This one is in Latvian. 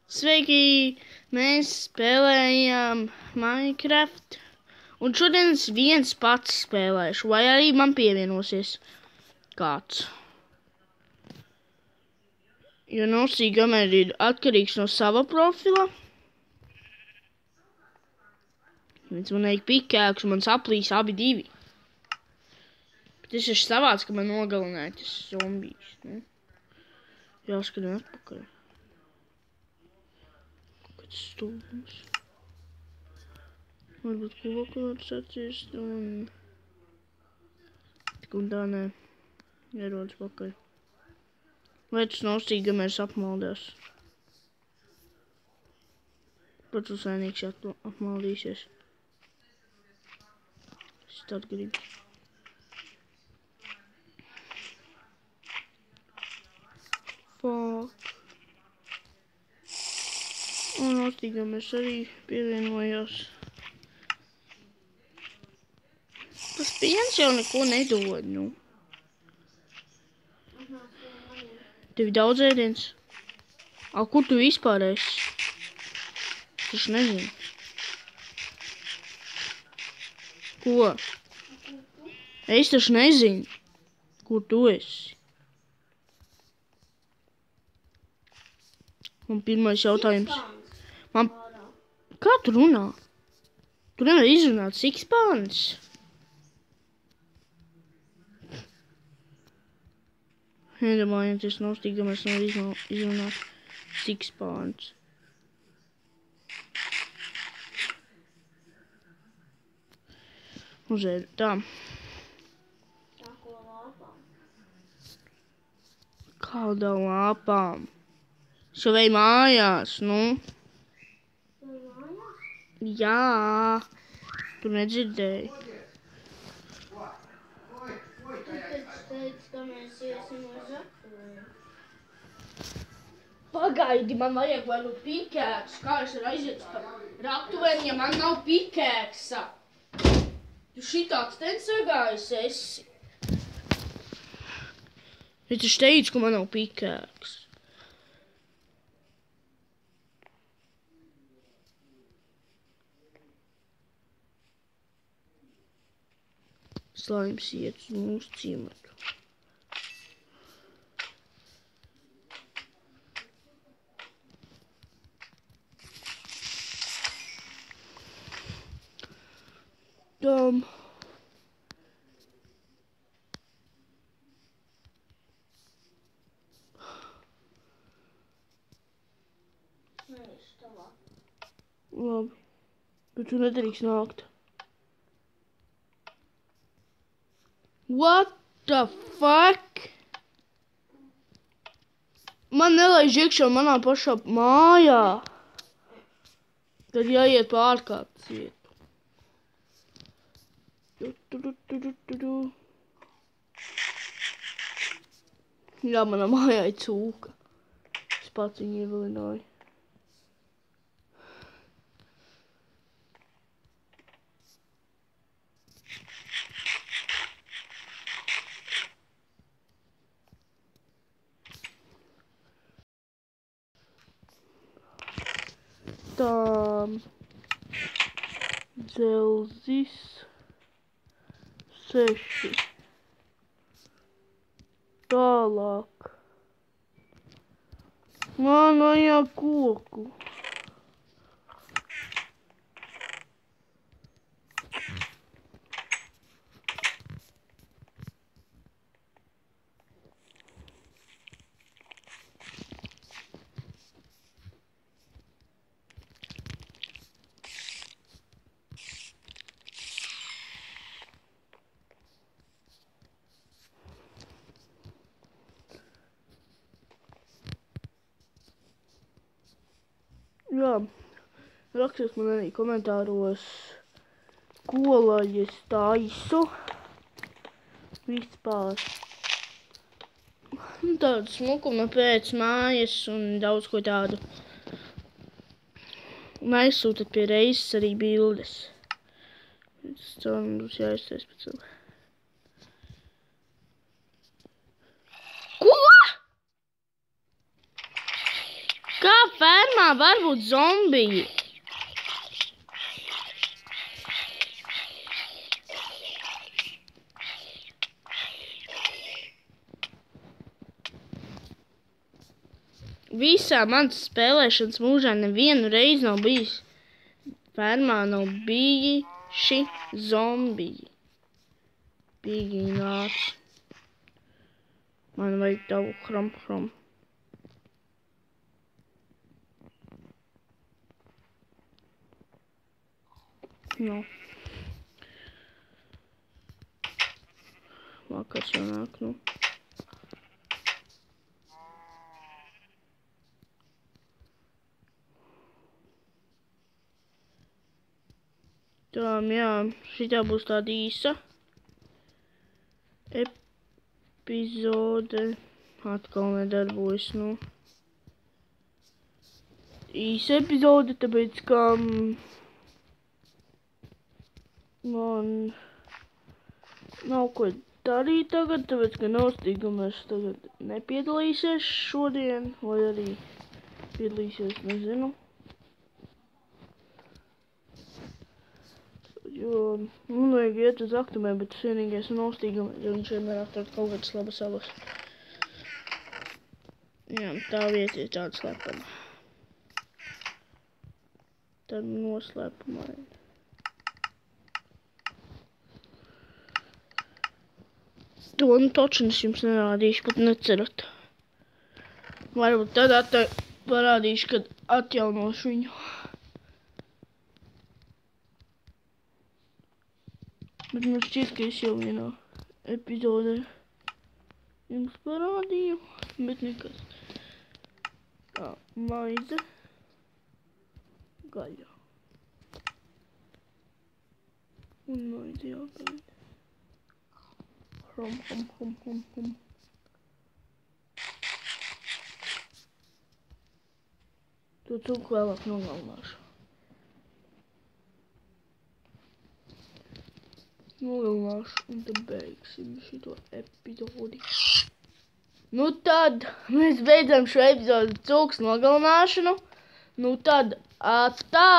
Sveiki! Mēs spēlējam Minecraft. Un šodien es viens pats spēlēšu, vai arī man pievienosies kāds. Jo nosīgamēr ir atkarīgs no sava profila. Viens man eik pikēks un man saplīs abi divi. Bet es esmu savāds, ka man nogalināja tas zombijs. Ne? Jāskat atpakaļ. Kāds stūms. Varbūt koku var sacīst un... Tik un tā nē. Ierodas pakaļ. Vai tas nosīgamēs apmaldās? Pats uzsainīgs apmaldīsies. Es tad gribu. Fuck. Un nosīgamēs arī pievienojās. Tas piens jau neko nedod, nu. Tev daudz ēdienas. Kur tu vispār esi? Es taču nezinu. Ko? Es taču nezinu, kur tu esi. Man pirmais jautājums. Kā tu runā? Tu nevar izrunāt sikspānis? Iedomājoties nostīgamēs nevar izrunāt sikspānis. Uzēd, tā. Kādā lāpām? Šo vei mājās, nu. Jā. Tu nedzirdēji. Pagaidi, man vajag vai nu pikēks. Kā es varu aiziet pa raktuvēm, ja man nav pikēksa? Tu šitāds ten sagājis esi. Es taču teicu, ka man nav pikēks. Slaims iet uz mūsu ciematu. Nē, labi, bet tu nedrīkst nākt. What the fuck? Man nelaiž iekšā manā pašā mājā. Tad jāiet pa ārkārtas vietu. Jā, manā mājā ir cūka. Es pats viņu ievilināju. Tā. Dzelzis. 6. Tālāk. Man vajag koku. Jā, rakstiet man arī komentāros, ko lai es taisu vispār. Tādu smukuma pēc mājas un daudz ko tādu. Un aizsūtat pie reizes arī bildes. Tas tā būs jāiztais pēc tam. Ko? Kā fermā var būt zombiji? Visā manas spēlēšanas mūžā nevienu reizi nav bijis. Fermā nav bijuši zombiji. Pīgi nāc. Man vajag tavu hrom. No. Vakars jau nāk, nu. Tā, jā, šitā būs tāda īsa epizode. Atkal nedarbojas, nu. Īsa epizode, tāpēc, ka man nav ko darīt tagad, tāpēc, ka Nostīgumers tagad nepiedalīsies šodien, vai arī piedalīsies, nezinu. Jo, man vajag iet uz aktumē, bet tas vienīgais Nostīgumers, jo viņš vienmēr atrod kaut kādas labas salas. Jā, tā vieta ir tāda slepama. Tad noslēpumaini. To nu toču es jums nerādīšu, pat necerat. Varbūt tad parādīšu, kad atjaunošu viņu. Bet man šķiet, ka es jau vienā epizodē jums parādīju, bet nekas. Tā, maize, gaļa. Un maize jāgaida. Hrom. To cūku vēlāk nogalināšu. Un tad beigsim šito epizodi. Nu tad, mēs beidzam šo epizodu cūks nogalināšanu. Nu tad, atā!